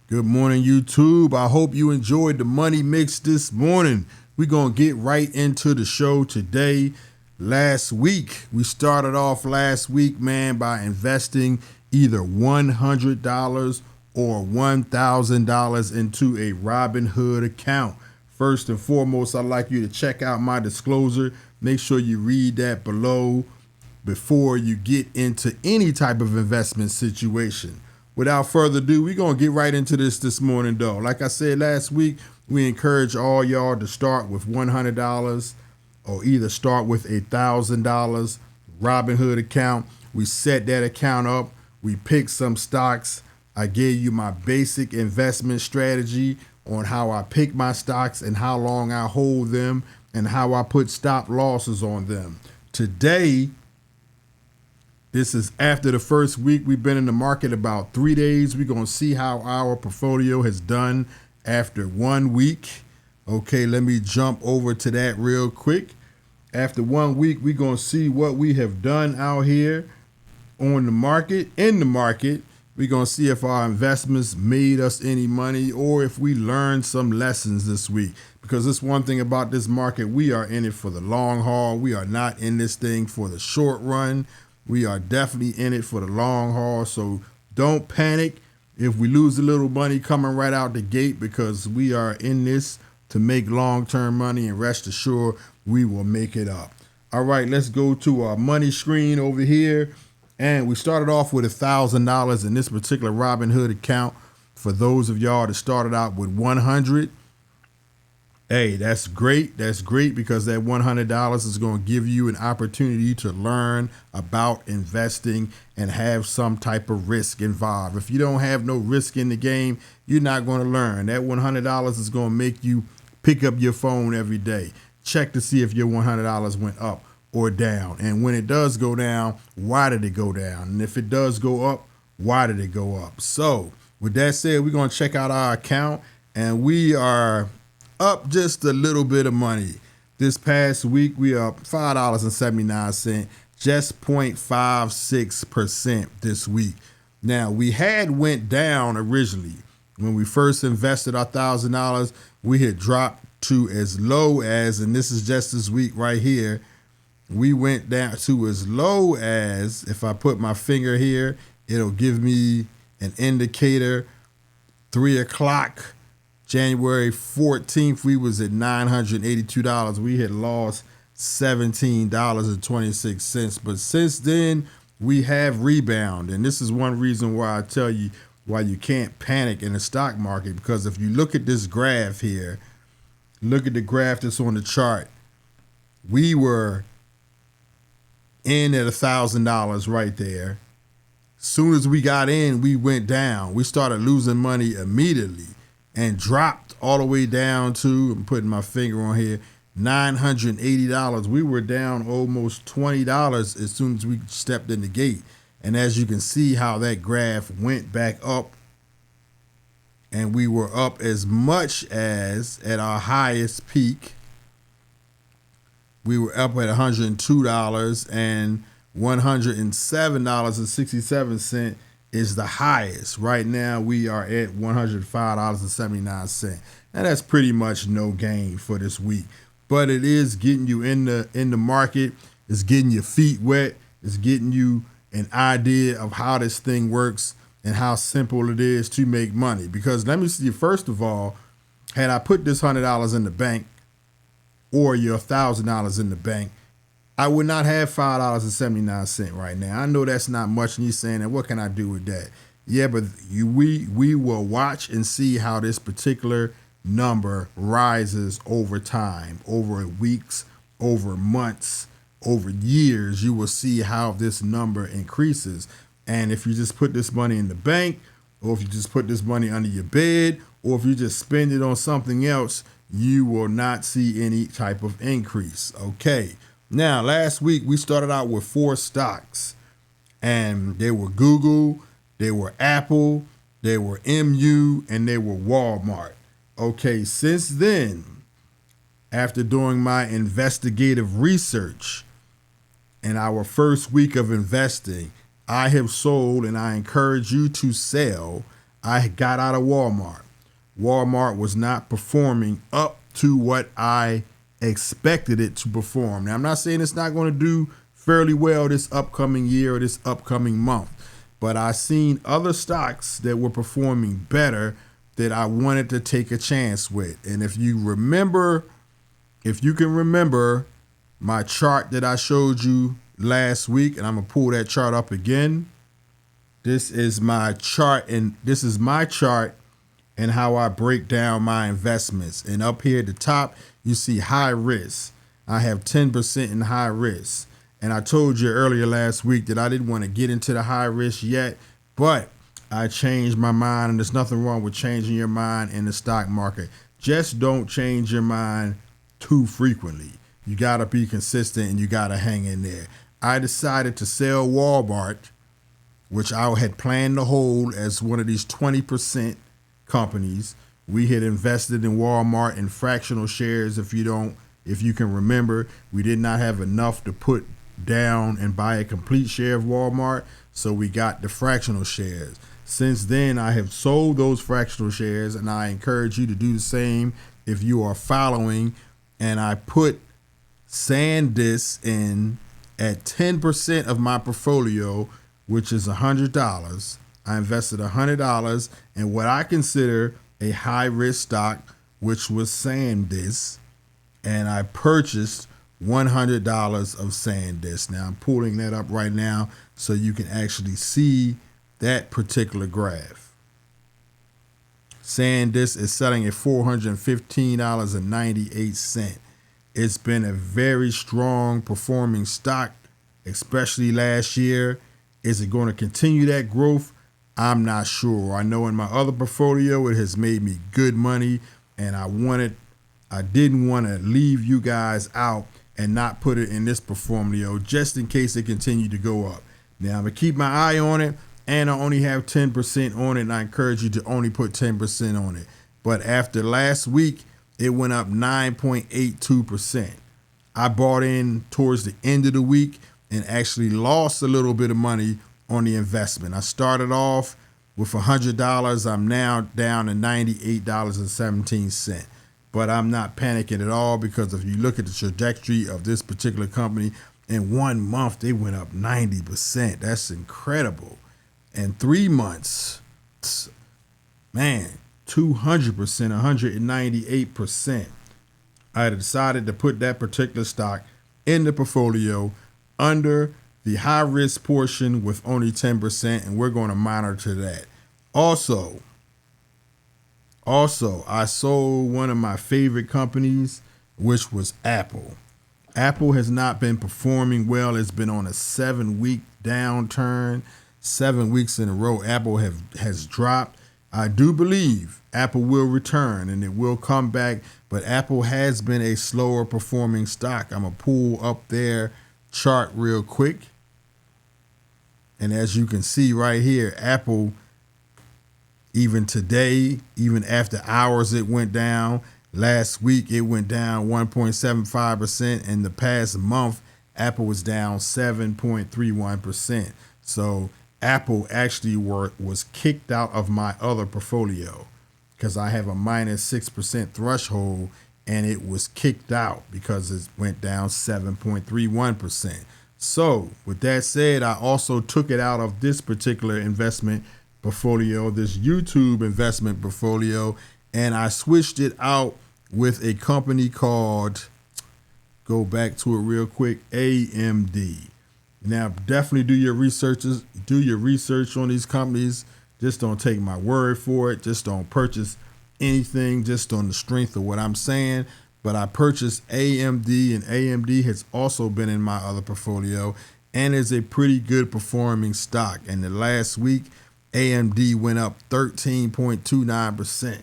Good morning, YouTube. I hope you enjoyed the Money Mix this morning. We're going to get right into the show today. Last week, we started off man, by investing either $100 or $1,000 into a Robinhood account. First and foremost, I'd like you to check out my disclosure. Make sure you read that below before you get into any type of investment situation. Without further ado, we're going to get right into this morning, though. Like I said last week, we encourage all y'all to start with $100 or either start with $1,000 Robinhood account. We set that account up. We picked some stocks. I gave you my basic investment strategy on how I pick my stocks and how long I hold them and how I put stop losses on them. Today, this is after the first week. We've been in the market about 3 days. We're going to see how our portfolio has done after 1 week. Okay, let me jump over to that real quick. After 1 week, we're going to see what we have done out here on the market, in the market. We're going to see if our investments made us any money or if we learned some lessons this week. Because that's one thing about this market. We are in it for the long haul. We are not in this thing for the short run. We are definitely in it for the long haul, so don't panic if we lose a little money coming right out the gate, because we are in this to make long-term money, and rest assured we will make it up. All right, let's go to our money screen over here, and we started off with $1,000 in this particular Robinhood account. For those of y'all that started out with $100, hey, that's great. That's great, because that $100 is going to give you an opportunity to learn about investing and have some type of risk involved. If you don't have no risk in the game, you're not going to learn. That $100 is going to make you pick up your phone every day. Check to see if your $100 went up or down. And when it does go down, why did it go down? And if it does go up, why did it go up? So with that said, we're going to check out our account, and we are up just a little bit of money. This past week, we are up $5.79, just 0.56% this week. Now, we had went down originally. When we first invested our $1,000, we had dropped to as low as, and this is just this week right here, we went down to as low as, if I put my finger here, it'll give me an indicator, 3 o'clock. January 14th, we was at $982. We had lost $17.26. But since then, we have rebounded. And this is one reason why I tell you why you can't panic in the stock market. Because if you look at this graph here, look at the graph that's on the chart. We were in at $1,000 right there. Soon as we got in, we went down. We started losing money immediately and dropped all the way down to, I'm putting my finger on here, $980. We were down almost $20 as soon as we stepped in the gate. And as you can see how that graph went back up, and we were up as much as at our highest peak, we were up at $102, and $107.67 is the highest. Right now, we are at $105.79. And that's pretty much no gain for this week. But it is getting you in the market. It's getting your feet wet. It's getting you an idea of how this thing works and how simple it is to make money. Because let me see, first of all, had I put this $100 in the bank or your $1,000 in the bank, I would not have $5.79 right now. I know that's not much, and you're saying, and what can I do with that? Yeah, but we will watch and see how this particular number rises over time, over weeks, over months, over years. You will see how this number increases. And if you just put this money in the bank, or if you just put this money under your bed, or if you just spend it on something else, you will not see any type of increase. Okay. Now, last week, we started out with 4 stocks, and they were Google, they were Apple, they were MU, and they were Walmart. Okay, since then, after doing my investigative research in our first week of investing, I have sold, and I encourage you to sell I got out of Walmart. Walmart was not performing up to what I expected it to perform. Now, I'm not saying it's not going to do fairly well this upcoming year or this upcoming month, but I seen other stocks that were performing better that I wanted to take a chance with. And if you can remember my chart that I showed you last week, and I'm going to pull that chart up again. This is my chart, and how I break down my investments. And up here at the top, you see high risk. I have 10% in high risk. And I told you earlier last week that I didn't want to get into the high risk yet, but I changed my mind, and there's nothing wrong with changing your mind in the stock market. Just don't change your mind too frequently. You got to be consistent, and you got to hang in there. I decided to sell Walmart, which I had planned to hold as one of these 20% companies. We had invested in Walmart in fractional shares. If you can remember, we did not have enough to put down and buy a complete share of Walmart, so we got the fractional shares. Since then, I have sold those fractional shares, and I encourage you to do the same if you are following. And I put SanDisk in at 10% of my portfolio, which is $100. I invested $100 in what I consider a high-risk stock, which was SanDisk, and I purchased $100 of SanDisk. Now, I'm pulling that up right now so you can actually see that particular graph. SanDisk is selling at $415.98. It's been a very strong performing stock, especially last year. Is it going to continue that growth? I'm not sure. I know in my other portfolio, it has made me good money, and I didn't want to leave you guys out and not put it in this portfolio just in case it continued to go up. Now, I'm going to keep my eye on it, and I only have 10% on it, and I encourage you to only put 10% on it. But after last week, it went up 9.82%. I bought in towards the end of the week and actually lost a little bit of money on the investment. I started off with $100. I'm now down to $98.17. But I'm not panicking at all, because if you look at the trajectory of this particular company, in 1 month, they went up 90%. That's incredible. In 3 months, man, 200%, 198%. I decided to put that particular stock in the portfolio under the high risk portion with only 10%, and we're going to monitor that. Also, I sold one of my favorite companies, which was Apple. Apple has not been performing well. It's been on a 7-week downturn. 7 weeks in a row, Apple has dropped. I do believe Apple will return and it will come back, but Apple has been a slower performing stock. I'm going to pull up their chart real quick. And as you can see right here, Apple, even today, even after hours, it went down. Last week, it went down 1.75%. In the past month, Apple was down 7.31%. So Apple actually was kicked out of my other portfolio because I have a minus 6% threshold, and it was kicked out because it went down 7.31%. So with that said, I also took it out of this particular investment portfolio, this YouTube investment portfolio, and I switched it out with a company called, go back to it real quick, AMD. Now, definitely do your research on these companies. Just don't take my word for it. Just don't purchase anything just on the strength of what I'm saying. But I purchased AMD, and AMD has also been in my other portfolio and is a pretty good performing stock. And the last week, AMD went up 13.29%,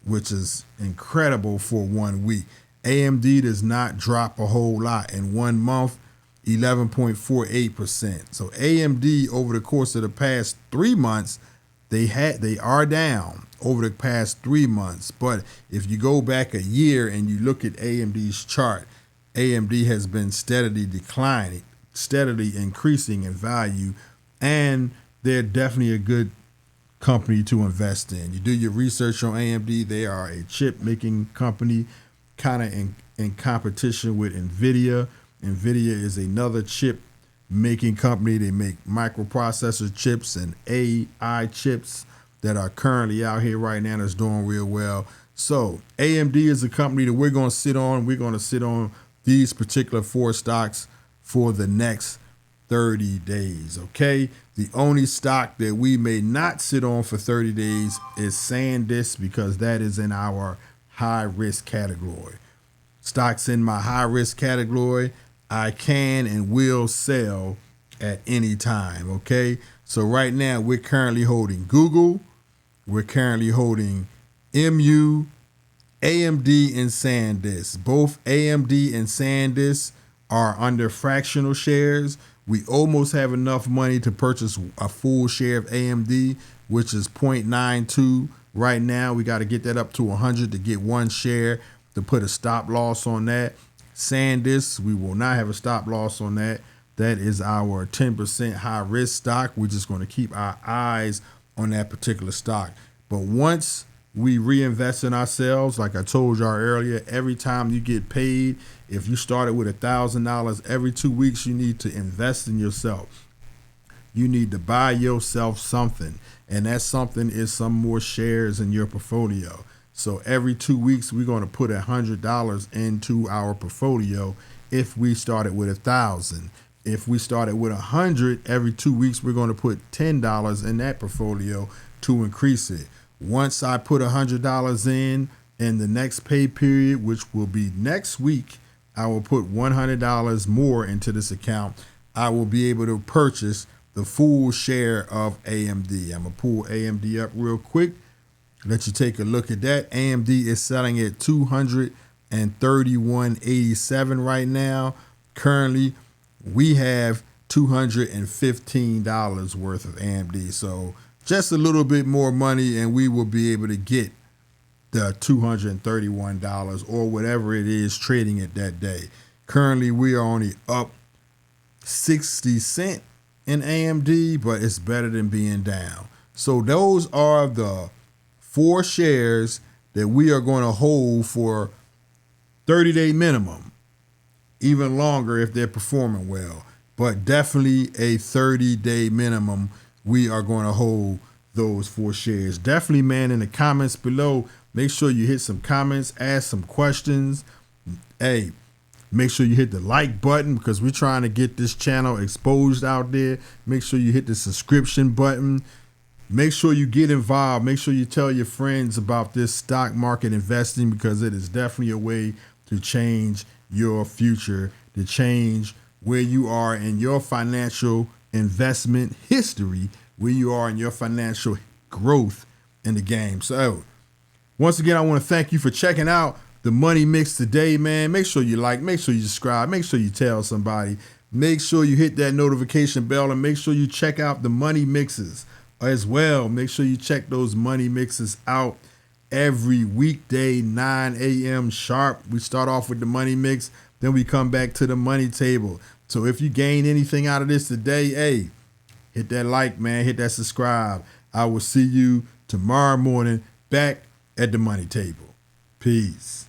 which is incredible for 1 week. AMD does not drop a whole lot. In 1 month, 11.48%. So AMD over the course of the past 3 months, they are down over the past 3 months. But if you go back a year and you look at AMD's chart, AMD has been steadily declining, steadily increasing in value, and they're definitely a good company to invest in. You do your research on AMD. They are a chip making company, kind of in competition with NVIDIA. NVIDIA is another chip making company. They make microprocessor chips and AI chips that are currently out here right now that's doing real well. So AMD is a company that we're going to sit on. We're going to sit on these particular 4 stocks for the next 30 days, okay? The only stock that we may not sit on for 30 days is SanDisk, because that is in our high risk category. Stocks in my high risk category, I can and will sell at any time, okay? So right now we're currently holding Google, we're currently holding MU, AMD, and SanDisk. Both AMD and SanDisk are under fractional shares. We almost have enough money to purchase a full share of AMD, which is 0.92 right now. We got to get that up to 100 to get 1 share to put a stop loss on that. SanDisk, we will not have a stop loss on that. That is our 10% high risk stock. We're just going to keep our eyes on that particular stock. But once we reinvest in ourselves, like I told y'all earlier, every time you get paid, if you started with $1,000, every 2 weeks you need to invest in yourself. You need to buy yourself something, and that something is some more shares in your portfolio. So every 2 weeks we're going to put $100 into our portfolio if we started with 1,000. If we started with 100, every 2 weeks we're going to put $10 in that portfolio to increase it. Once I put $100 in the next pay period, which will be next week, I will put $100 more into this account. I will be able to purchase the full share of AMD. I'm going to pull AMD up real quick, let you take a look at that. AMD is selling at $231.87 right now. Currently, we have $215 worth of AMD. So just a little bit more money and we will be able to get the $231 or whatever it is trading it that day. Currently, we are only up 60 cents in AMD, but it's better than being down. So those are the 4 shares that we are going to hold for 30-day minimum, even longer if they're performing well, but definitely a 30-day minimum. We are going to hold those 4 shares. Definitely, man, in the comments below, make sure you hit some comments, ask some questions. Hey, make sure you hit the like button because we're trying to get this channel exposed out there. Make sure you hit the subscription button. Make sure you get involved. Make sure you tell your friends about this stock market investing, because it is definitely a way to change your future, to change where you are in your financial investment history, where you are in your financial growth in the game. So once again, I want to thank you for checking out the Money Mix today, man. Make sure you like, make sure you subscribe, make sure you tell somebody, make sure you hit that notification bell, and make sure you check out the Money Mixes as well. Make sure you check those Money Mixes out every weekday, 9 a.m. sharp. We start off with the Money Mix, then we come back to the Money Table. So if you gain anything out of this today, hey, hit that like, man, hit that subscribe. I will see you tomorrow morning back at the Money Table. Peace.